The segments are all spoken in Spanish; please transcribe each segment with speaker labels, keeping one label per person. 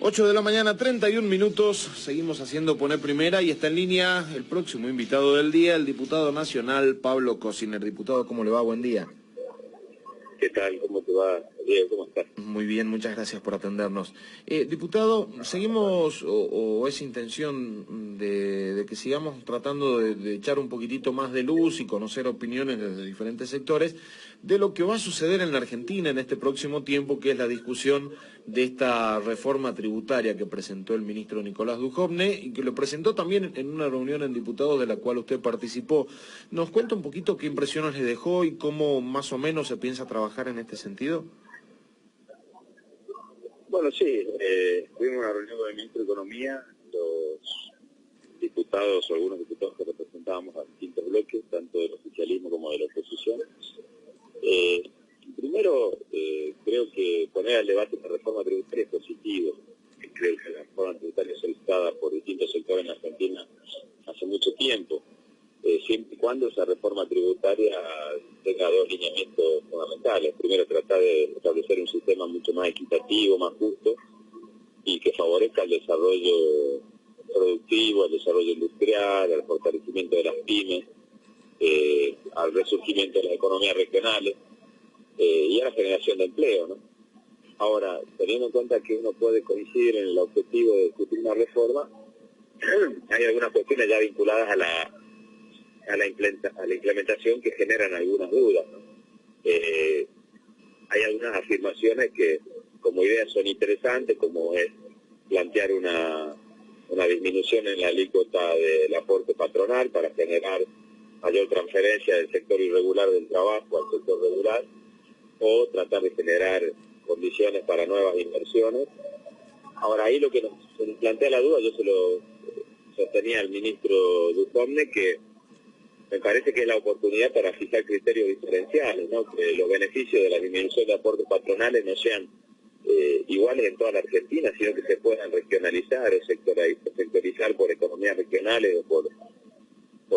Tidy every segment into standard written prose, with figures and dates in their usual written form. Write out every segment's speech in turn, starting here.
Speaker 1: 8 de la mañana, 31 minutos, seguimos haciendo Poner Primera y está en línea el próximo invitado del día, el diputado nacional Pablo Cosiner. Diputado, ¿cómo le va? Buen día.
Speaker 2: ¿Qué tal? ¿Cómo te va, Diego? ¿Cómo estás?
Speaker 1: Muy bien, muchas gracias por atendernos. Diputado, seguimos, o es intención de que sigamos tratando de echar un poquitito más de luz y conocer opiniones desde diferentes sectores de lo que va a suceder en la Argentina en este próximo tiempo, que es la discusión de esta reforma tributaria que presentó el ministro Nicolás Dujovne y que lo presentó también en una reunión en diputados de la cual usted participó. ¿Nos cuenta un poquito qué impresiones le dejó y cómo más o menos se piensa trabajar en este sentido?
Speaker 2: Bueno, sí, tuvimos una reunión con el ministro de Economía, los diputados o algunos diputados que representábamos a distintos bloques, tanto del oficialismo como de la oposición. Primero, creo que poner al debate la reforma tributaria es positivo. Creo que la reforma tributaria es solicitada por distintos sectores en Argentina hace mucho tiempo, siempre y cuando esa reforma tributaria tenga dos lineamientos fundamentales. Primero, tratar de establecer un sistema mucho más equitativo, más justo, y que favorezca el desarrollo productivo, el desarrollo industrial, el fortalecimiento de las pymes, al resurgimiento de las economías regionales y a la generación de empleo, ¿no? Ahora, teniendo en cuenta que uno puede coincidir en el objetivo de discutir una reforma, hay algunas cuestiones ya vinculadas a la implementación que generan algunas dudas, ¿no? Hay algunas afirmaciones que como ideas son interesantes, como es plantear una disminución en la alícuota del aporte patronal para generar mayor transferencia del sector irregular del trabajo al sector regular, o tratar de generar condiciones para nuevas inversiones. Ahora, ahí lo que nos plantea la duda, yo se lo sostenía al ministro Dujovne, que me parece que es la oportunidad para fijar criterios diferenciales, ¿no? Que los beneficios de la disminución de aportes patronales no sean iguales en toda la Argentina, sino que se puedan regionalizar o sectorizar por economías regionales o por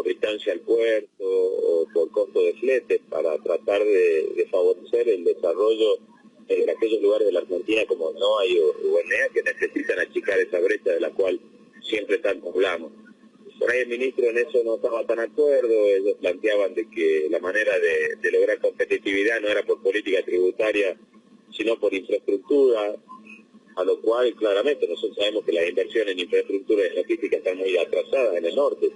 Speaker 2: distancia al puerto o por costo de flete, para tratar de favorecer el desarrollo en aquellos lugares de la Argentina como NOA o UNEA, que necesitan achicar esa brecha de la cual siempre tanto hablamos. Por ahí el ministro en eso no estaba tan de acuerdo. Ellos planteaban de que la manera de lograr competitividad no era por política tributaria, sino por infraestructura, a lo cual claramente nosotros sabemos que las inversiones en infraestructura y logística están muy atrasadas en el norte.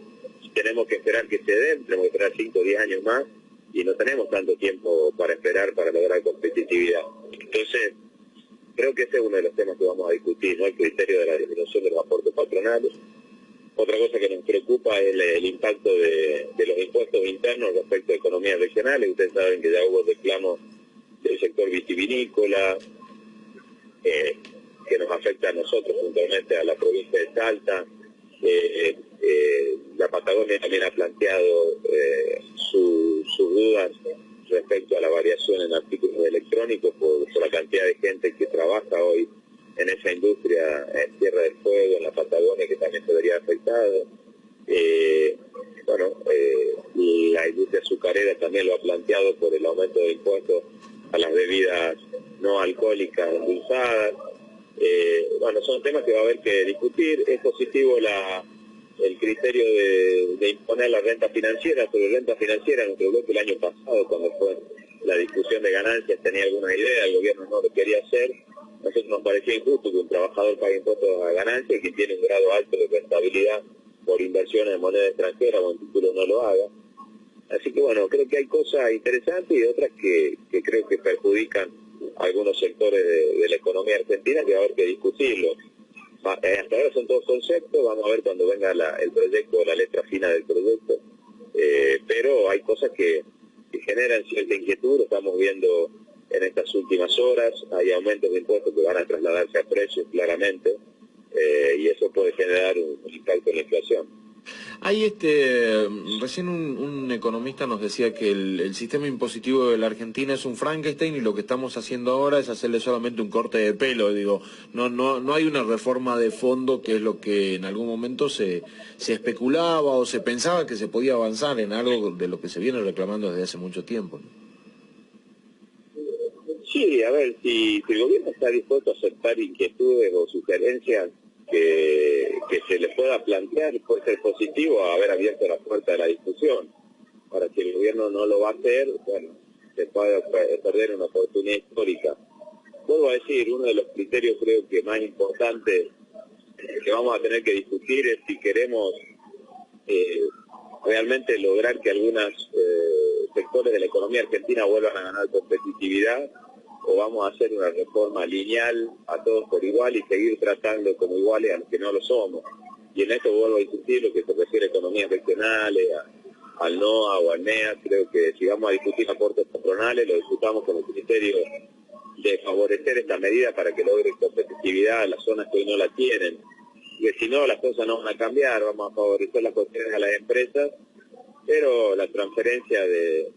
Speaker 2: Tenemos que esperar que se den, tenemos que esperar 5 o 10 años más, y no tenemos tanto tiempo para esperar para lograr competitividad. Entonces, creo que ese es uno de los temas que vamos a discutir, ¿no? El criterio de la disminución de los aportes patronales. Otra cosa que nos preocupa es el impacto de los impuestos internos respecto a economías regionales. Ustedes saben que ya hubo reclamos del sector vitivinícola, que nos afecta a nosotros, puntualmente a la provincia de Salta. La Patagonia también ha planteado sus dudas respecto a la variación en artículos electrónicos por la cantidad de gente que trabaja hoy en esa industria en Tierra del Fuego, en la Patagonia, que también se vería afectado. La industria azucarera también lo ha planteado por el aumento de impuestos a las bebidas no alcohólicas endulzadas. Son temas que va a haber que discutir. Es positivo el criterio de imponer la renta financiera. Sobre renta financiera, nuestro bloque el año pasado, cuando fue la discusión de ganancias, tenía alguna idea, el gobierno no lo quería hacer. A nosotros nos parecía injusto que un trabajador pague impuestos a ganancias y que tiene un grado alto de rentabilidad por inversiones en moneda extranjera o en títulos no lo haga. Así que bueno, creo que hay cosas interesantes y otras que creo que perjudican a algunos sectores de la economía argentina, que va a haber que discutirlo. Hasta ahora son todos conceptos, vamos a ver cuando venga el proyecto, la letra fina del proyecto, pero hay cosas que generan cierta inquietud. Lo estamos viendo en estas últimas horas. Hay aumentos de impuestos que van a trasladarse a precios claramente, y eso puede generar un impacto en la inflación.
Speaker 1: Hay recién un economista nos decía que el sistema impositivo de la Argentina es un Frankenstein y lo que estamos haciendo ahora es hacerle solamente un corte de pelo. Digo, no hay una reforma de fondo, que es lo que en algún momento se especulaba o se pensaba que se podía avanzar en algo de lo que se viene reclamando desde hace mucho tiempo, ¿no?
Speaker 2: Sí, Sí, a ver, si el gobierno está dispuesto a aceptar inquietudes o sugerencias que se le pueda plantear, puede ser positivo haber abierto la puerta de la discusión. Ahora, si el gobierno no lo va a hacer, bueno, se puede perder una oportunidad histórica. Vuelvo a decir, uno de los criterios creo que más importantes que vamos a tener que discutir es si queremos realmente lograr que algunos sectores de la economía argentina vuelvan a ganar competitividad, o vamos a hacer una reforma lineal a todos por igual y seguir tratando como iguales a los que no lo somos. Y en esto vuelvo a insistir lo que se refiere a economías regionales, al NOA o al NEA. Creo que si vamos a discutir aportes patronales, lo discutamos con el criterio de favorecer esta medida para que logre competitividad a las zonas que hoy no la tienen. Porque si no, las cosas no van a cambiar. Vamos a favorecer las cuestiones a las empresas, pero la transferencia del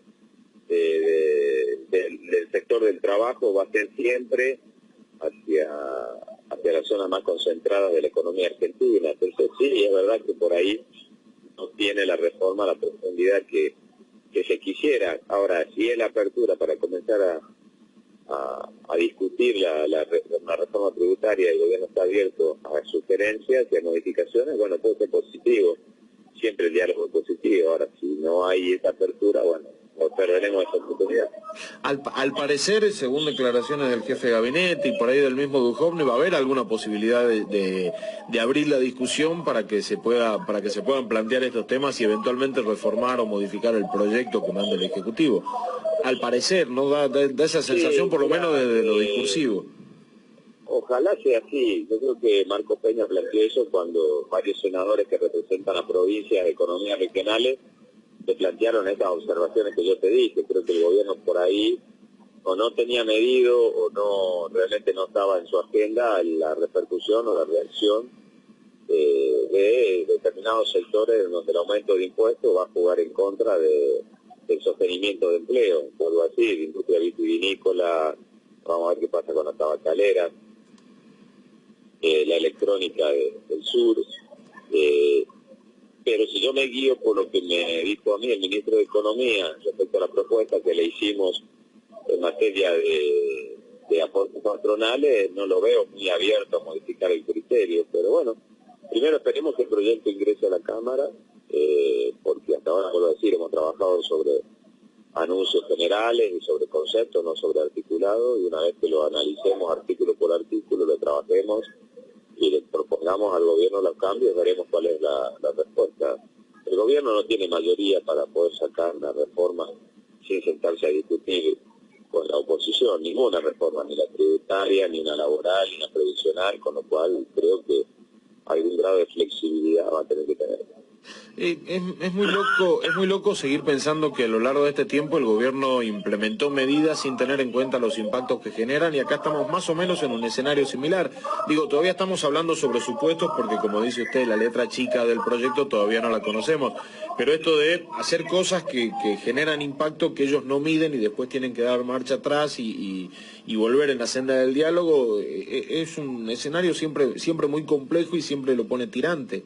Speaker 2: sector del trabajo va a ser siempre hacia las zonas más concentradas de la economía argentina. Entonces sí, es verdad que por ahí no tiene la reforma la profundidad que se quisiera. Ahora, si es la apertura para comenzar a discutir una reforma tributaria, el gobierno está abierto a sugerencias y a modificaciones, bueno, puede ser positivo. Siempre el diálogo es positivo. Ahora, si no hay esa apertura, bueno, perderemos esa oportunidad.
Speaker 1: Al parecer, según declaraciones del jefe de gabinete y por ahí del mismo Duhovne, va a haber alguna posibilidad de abrir la discusión para que se puedan plantear estos temas y eventualmente reformar o modificar el proyecto que manda el Ejecutivo. Al parecer, ¿no? Da esa sensación, sí, por lo menos desde lo discursivo.
Speaker 2: Ojalá sea así. Yo creo que Marcos Peña planteó eso cuando varios senadores que representan a provincias de economías regionales le plantearon estas observaciones que yo te dije. Creo que el gobierno por ahí o no tenía medido o realmente no estaba en su agenda la repercusión o la reacción de determinados sectores donde el aumento de impuestos va a jugar en contra del sostenimiento de empleo. Vuelvo a decir, industria vitivinícola, vamos a ver qué pasa con la tabacalera, la electrónica del sur. Pero si yo me guío por lo que me dijo a mí el ministro de Economía respecto a la propuesta que le hicimos en materia de aportes patronales, no lo veo muy abierto a modificar el criterio. Pero bueno, primero esperemos que el proyecto ingrese a la Cámara, porque hasta ahora, vuelvo a decir, hemos trabajado sobre anuncios generales y sobre conceptos, no sobre articulado, y una vez que lo analicemos artículo por artículo, lo trabajemos y le propongamos al gobierno los cambios, veremos cuál es la respuesta. El gobierno no tiene mayoría para poder sacar una reforma sin sentarse a discutir con la oposición, ninguna reforma, ni la tributaria, ni una laboral, ni una previsional, con lo cual creo que algún grado de flexibilidad va a tener que tener.
Speaker 1: Es muy loco seguir pensando que a lo largo de este tiempo el gobierno implementó medidas sin tener en cuenta los impactos que generan, y acá estamos más o menos en un escenario similar. Digo, todavía estamos hablando sobre supuestos porque, como dice usted, la letra chica del proyecto todavía no la conocemos, pero esto de hacer cosas que generan impacto que ellos no miden y después tienen que dar marcha atrás y volver en la senda del diálogo, es un escenario siempre muy complejo y siempre lo pone tirante.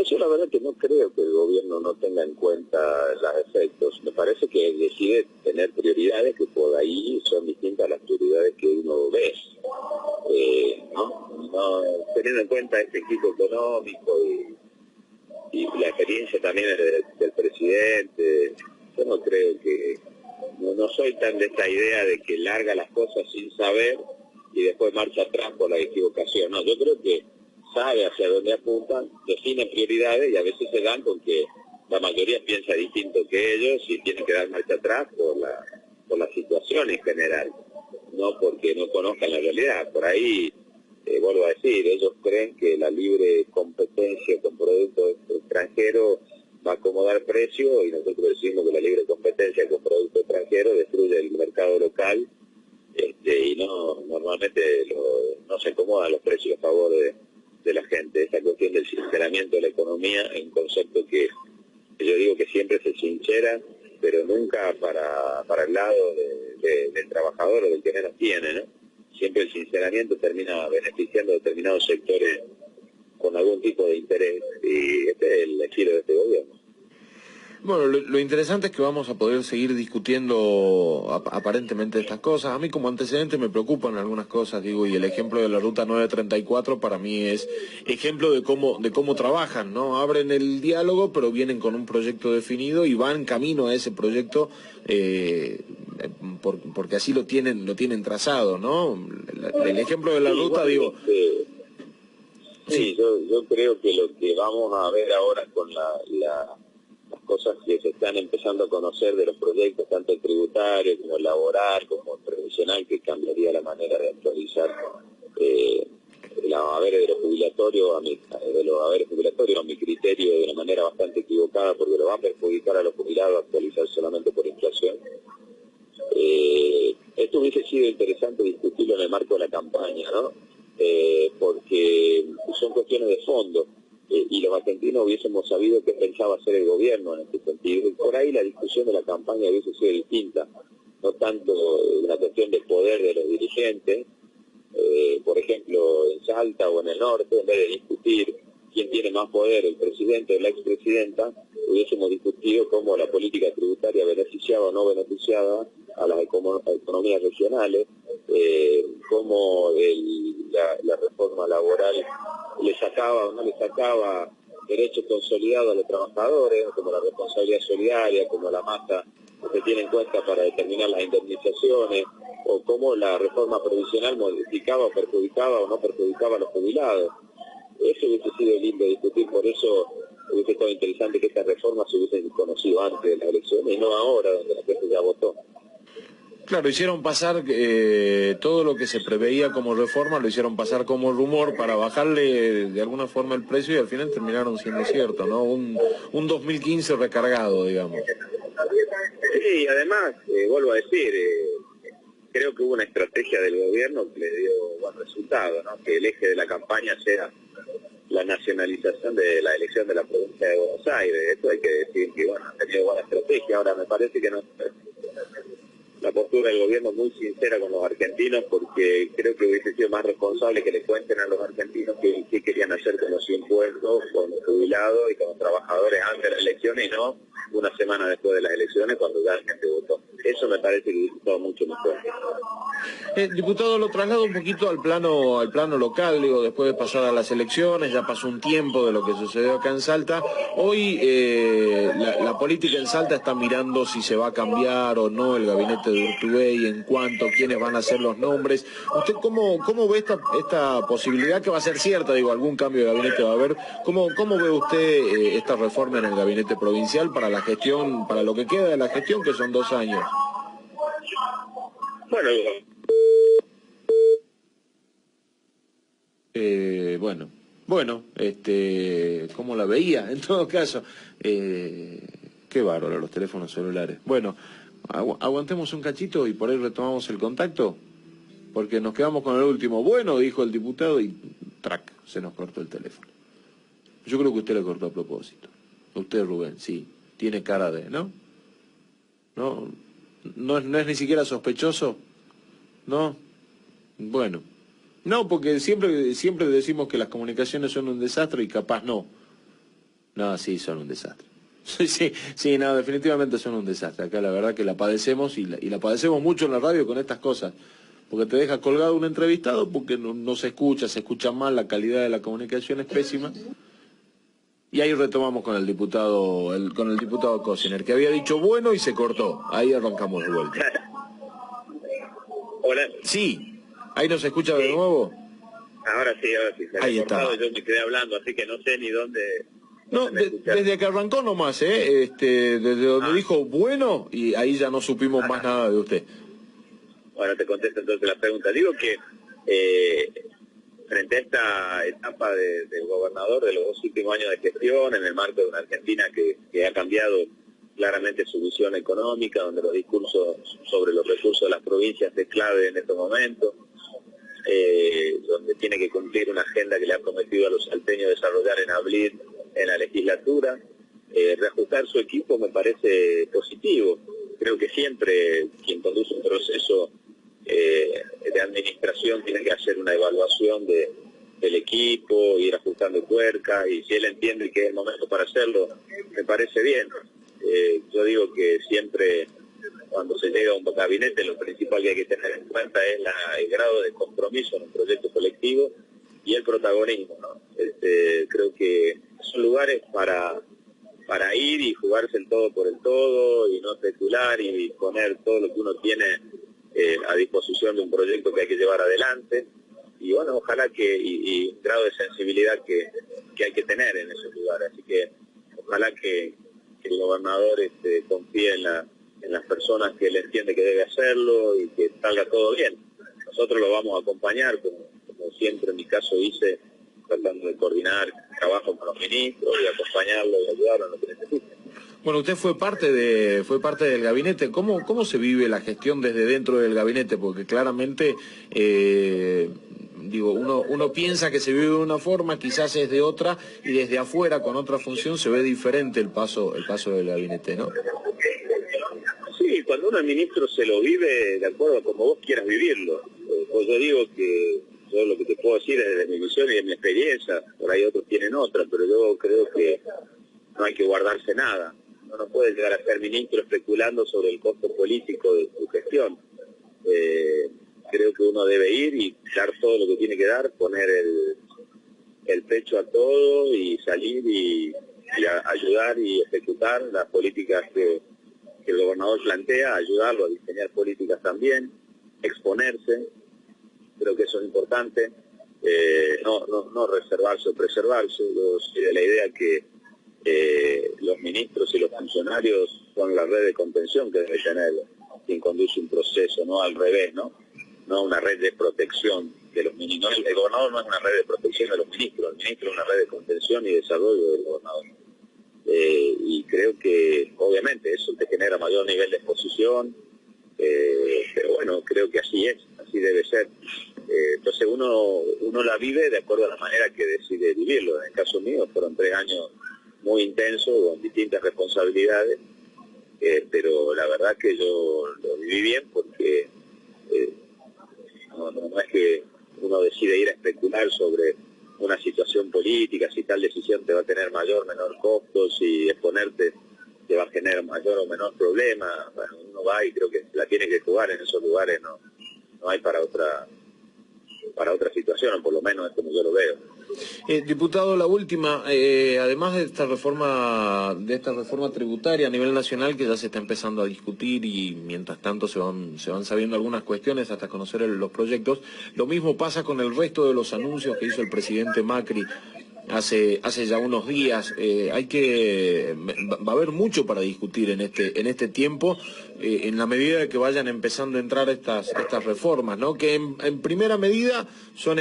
Speaker 2: Yo la verdad que no creo que el gobierno no tenga en cuenta los efectos. Me parece que decide tener prioridades que por ahí son distintas a las prioridades que uno ve. No, teniendo en cuenta este equipo económico y la experiencia también del presidente, yo no creo que... No soy tan de esta idea de que larga las cosas sin saber y después marcha atrás por la equivocación. No, yo creo que sabe hacia dónde apuntan, define prioridades y a veces se dan con que la mayoría piensa distinto que ellos y tienen que dar marcha atrás por la situación en general, no porque no conozcan la realidad. Por ahí, vuelvo a decir, ellos creen que la libre competencia con productos extranjeros va a acomodar precios y nosotros decimos que la libre competencia con productos extranjeros destruye el mercado local y normalmente no se acomodan los precios a favor de la gente. Esa cuestión del sinceramiento de la economía es un concepto que yo digo que siempre se sincera, pero nunca para el lado del trabajador o del que menos tiene, ¿no? Siempre el sinceramiento termina beneficiando a determinados sectores con algún tipo de interés, y este es el estilo de este gobierno.
Speaker 1: Bueno, lo interesante es que vamos a poder seguir discutiendo aparentemente estas cosas. A mí como antecedente me preocupan algunas cosas, digo, y el ejemplo de la Ruta 934 para mí es ejemplo de cómo trabajan, ¿no? Abren el diálogo, pero vienen con un proyecto definido y van camino a ese proyecto porque así lo tienen trazado, ¿no? El ejemplo de la ruta, digo...
Speaker 2: Sí, yo creo que lo que vamos a ver ahora con las cosas que se están empezando a conocer de los proyectos, tanto el tributario como el laboral, como el previsional, que cambiaría la manera de actualizar los haberes de los jubilatorios a mi criterio de una manera bastante equivocada, porque lo va a perjudicar a los jubilados actualizar solamente por inflación. Esto hubiese sido interesante discutirlo en el marco de la campaña, ¿no? Porque son cuestiones de fondo y los argentinos hubiésemos sabido qué pensaba hacer el gobierno en este sentido. Y por ahí la discusión de la campaña hubiese sido distinta, no tanto una cuestión de poder de los dirigentes, por ejemplo, en Salta o en el norte, en vez de discutir quién tiene más poder, el presidente o la expresidenta, hubiésemos discutido cómo la política tributaria beneficiaba o no beneficiaba a las economías regionales, cómo la reforma laboral le sacaba o no le sacaba derechos consolidados a los trabajadores, como la responsabilidad solidaria, como la masa que se tiene en cuenta para determinar las indemnizaciones, o cómo la reforma provisional modificaba o perjudicaba o no perjudicaba a los jubilados. Eso hubiese sido lindo discutir, por eso hubiese estado interesante que estas reformas se hubiesen conocido antes de las elecciones y no ahora, donde la gente ya votó.
Speaker 1: Claro, hicieron pasar todo lo que se preveía como reforma, lo hicieron pasar como rumor para bajarle de alguna forma el precio y al final terminaron siendo cierto, ¿no? Un 2015 recargado, digamos.
Speaker 2: Sí, además, vuelvo a decir, creo que hubo una estrategia del gobierno que le dio buen resultado, ¿no? Que el eje de la campaña sea la nacionalización de la elección de la provincia de Buenos Aires. Esto hay que decir que, bueno, han tenido buena estrategia. Ahora me parece que no... La postura del gobierno muy sincera con los argentinos, porque creo que hubiese sido más responsable que le cuenten a los argentinos qué querían hacer con los impuestos, con los jubilados y con los trabajadores antes de las elecciones y no una semana después de las elecciones cuando ya la gente votó. Eso me parece que hubiese estado mucho mejor.
Speaker 1: Diputado, lo traslado un poquito al plano local, digo, después de pasar a las elecciones, ya pasó un tiempo de lo que sucedió acá en Salta. Hoy la política en Salta está mirando si se va a cambiar o no el gabinete de Urtubey, en cuanto quiénes van a ser los nombres. ¿Usted cómo ve esta posibilidad que va a ser cierta? Digo, algún cambio de gabinete va a haber. ¿Cómo ve usted esta reforma en el gabinete provincial para la gestión, para lo que queda de la gestión, que son 2 años? Bueno, ¿cómo la veía? En todo caso, qué bárbaro los teléfonos celulares. Bueno, aguantemos un cachito y por ahí retomamos el contacto, porque nos quedamos con el último. Bueno, dijo el diputado y trac, se nos cortó el teléfono. Yo creo que usted le cortó a propósito. Usted, Rubén, sí, tiene cara de, ¿no? No es ni siquiera sospechoso, ¿no? Bueno. No, porque siempre decimos que las comunicaciones son un desastre y capaz no. No, sí, son un desastre. Sí, no, definitivamente son un desastre. Acá la verdad que la padecemos y la padecemos mucho en la radio con estas cosas. Porque te deja colgado un entrevistado porque no se escucha mal, la calidad de la comunicación es pésima. Y ahí retomamos con el diputado Cosiner, que había dicho bueno y se cortó. Ahí arrancamos de vuelta.
Speaker 2: Hola.
Speaker 1: Sí. ¿Ahí nos escucha de nuevo?
Speaker 2: Ahora sí.
Speaker 1: Ahí está.
Speaker 2: Yo me quedé hablando, así que no sé ni dónde...
Speaker 1: No, desde que arrancó nomás, desde donde dijo bueno, y ahí ya no supimos más nada de usted.
Speaker 2: Bueno, te contesto entonces la pregunta. Digo que frente a esta etapa del gobernador de los 2 últimos años de gestión, en el marco de una Argentina que ha cambiado claramente su visión económica, donde los discursos sobre los recursos de las provincias es clave en estos momentos, donde tiene que cumplir una agenda que le ha prometido a los salteños desarrollar en abril en la legislatura, reajustar su equipo me parece positivo. Creo que siempre quien conduce un proceso de administración tiene que hacer una evaluación del equipo, ir ajustando tuercas, y si él entiende que es el momento para hacerlo, me parece bien. Yo digo que siempre cuando se llega a un gabinete lo principal que hay que tener en cuenta es el grado de compromiso en un proyecto colectivo y el protagonismo, ¿no? Creo que son lugares para ir y jugarse el todo por el todo y no especular y poner todo lo que uno tiene a disposición de un proyecto que hay que llevar adelante. Y bueno, ojalá y un grado de sensibilidad que hay que tener en esos lugares. Así que ojalá que el gobernador confíe en las personas que él entiende que debe hacerlo y que salga todo bien. Nosotros lo vamos a acompañar, como siempre en mi caso hice, tratando de coordinar trabajo con los ministros y acompañarlo y ayudarlo en lo que necesite.
Speaker 1: Bueno, usted fue parte del gabinete. ¿Cómo se vive la gestión desde dentro del gabinete? Porque claramente, uno piensa que se vive de una forma, quizás es de otra, y desde afuera, con otra función, se ve diferente el paso del gabinete, ¿no?
Speaker 2: Sí, cuando uno es ministro se lo vive de acuerdo a como vos quieras vivirlo. Pues yo digo que yo lo que te puedo decir es desde mi visión y de mi experiencia, por ahí otros tienen otra, pero yo creo que no hay que guardarse nada. Uno no puede llegar a ser ministro especulando sobre el costo político de su gestión. Creo que uno debe ir y dar todo lo que tiene que dar, poner el pecho a todo y salir y ayudar y ejecutar las políticas que el gobernador plantea, ayudarlo a diseñar políticas también, exponerse. Creo que eso es importante, no reservarse o preservarse. Yo soy de la idea que los ministros y los funcionarios son la red de contención que debe tener quien conduce un proceso, no al revés, no una red de protección de los ministros. El gobernador no es una red de protección de los ministros, el ministro es una red de contención y desarrollo del gobernador. Y creo que obviamente eso te genera mayor nivel de exposición, pero bueno, creo que así es, así debe ser. Entonces uno la vive de acuerdo a la manera que decide vivirlo. En el caso mío fueron 3 años muy intensos, con distintas responsabilidades, pero la verdad que yo lo viví bien porque no es que uno decide ir a especular sobre una situación política, si tal decisión te va a tener mayor o menor costo, si exponerte te va a generar mayor o menor problema. Bueno, uno va y creo que la tiene que jugar en esos lugares, no hay para otra situación, o por lo menos es como yo lo veo.
Speaker 1: Diputado, la última, además de esta reforma tributaria a nivel nacional que ya se está empezando a discutir y mientras tanto se van sabiendo algunas cuestiones hasta conocer los proyectos, lo mismo pasa con el resto de los anuncios que hizo el presidente Macri hace ya unos días. Va a haber mucho para discutir en este tiempo, en la medida de que vayan empezando a entrar estas reformas, ¿no? Que en primera medida son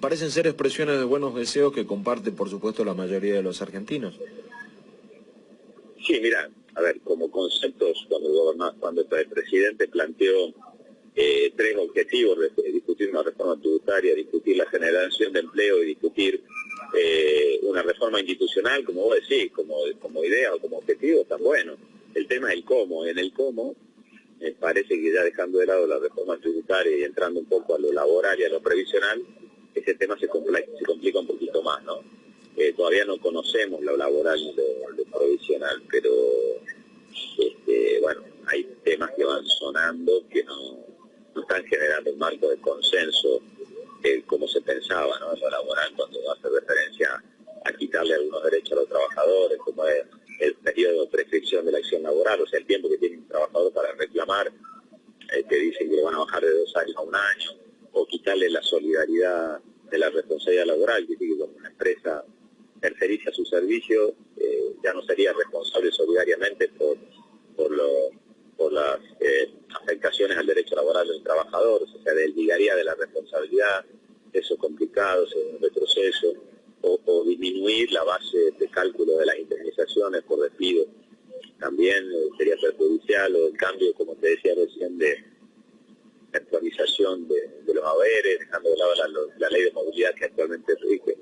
Speaker 1: parecen ser expresiones de buenos deseos que comparte, por supuesto, la mayoría de los argentinos.
Speaker 2: Sí, mira, a ver, como conceptos, cuando el presidente planteó 3 objetivos: discutir una reforma tributaria, discutir la generación de empleo y discutir una reforma institucional, como vos decís, como idea o como objetivo, está bueno. El tema es el cómo. En el cómo, parece que ya dejando de lado la reforma tributaria y entrando un poco a lo laboral y a lo previsional, ese tema se complica un poquito más, ¿no? Todavía no conocemos lo laboral y lo previsional, pero bueno, hay temas que van sonando que no están generando un marco de consenso como se pensaba, ¿no? En lo laboral, cuando hace referencia a quitarle algunos derechos a los trabajadores, como es el periodo de prescripción de la acción laboral, o sea, el tiempo que tiene un trabajador para reclamar, que dicen que lo van a bajar de 2 años a 1 año, o quitarle la solidaridad de la responsabilidad laboral, que dice que como una empresa terceriza su servicio, ya no sería responsable solidariamente por las afectaciones al derecho laboral del trabajador, o sea, desligaría de la responsabilidad. Eso es complicado, es un retroceso, o disminuir la base de cálculo de las indemnizaciones por despido, también sería perjudicial, o el cambio, como te decía recién, de actualización de los haberes, dejando de lado la ley de movilidad que actualmente rige.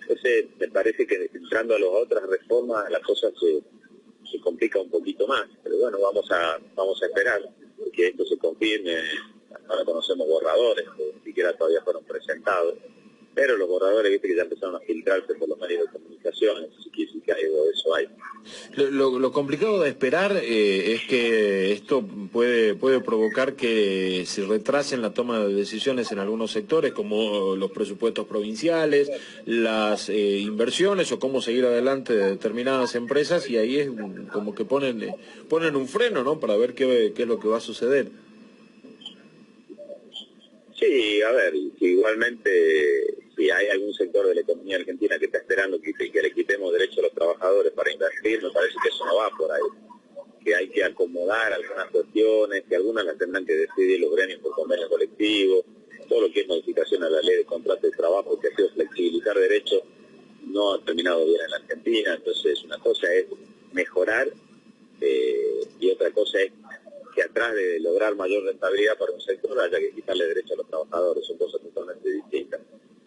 Speaker 2: Entonces, me parece que entrando a las otras reformas, la cosa se complica un poquito más, pero bueno, vamos a esperar que esto se confirme. Ahora conocemos borradores, que ni siquiera todavía fueron presentados, pero los borradores, viste que ya empezaron a filtrarse por los medios de comunicación, así que algo de eso hay.
Speaker 1: Lo complicado de esperar es que esto puede provocar que se retrasen la toma de decisiones en algunos sectores, como los presupuestos provinciales, las inversiones o cómo seguir adelante de determinadas empresas, y ahí es como que ponen un freno, ¿no?, para ver qué es lo que va a suceder.
Speaker 2: Sí, a ver, si igualmente, si hay algún sector de la economía argentina que está esperando que le quitemos derecho a los trabajadores para invertir, me parece que eso no va por ahí, que hay que acomodar algunas cuestiones, que algunas las tendrán que decidir los gremios por convenio colectivo, todo lo que es modificación a la ley de contrato de trabajo, que ha sido flexibilizar derechos, no ha terminado bien en la Argentina. Entonces una cosa es mejorar y otra cosa es que atrás de lograr mayor rentabilidad para un sector haya que quitarle derecho a los trabajadores, son cosas totalmente distintas.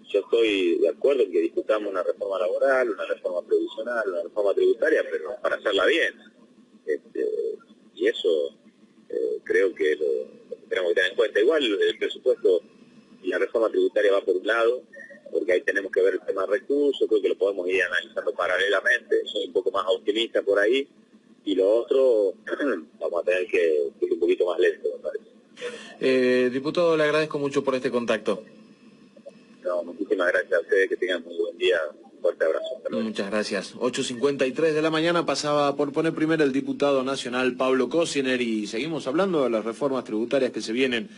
Speaker 2: Yo estoy de acuerdo en que discutamos una reforma laboral, una reforma previsional, una reforma tributaria, pero para hacerla bien. Y eso creo que lo tenemos que tener en cuenta. Igual el presupuesto y la reforma tributaria va por un lado, porque ahí tenemos que ver el tema de recursos, creo que lo podemos ir analizando paralelamente, soy un poco más optimista por ahí, y lo otro vamos a tener que ir un poquito más lento, me parece.
Speaker 1: Diputado, le agradezco mucho por este contacto.
Speaker 2: No, muchísimas gracias a ustedes, que tengan muy buen día, un fuerte abrazo.
Speaker 1: Muchas gracias. 8:53 de la mañana pasaba por poner primero el diputado nacional Pablo Cosiner, y seguimos hablando de las reformas tributarias que se vienen.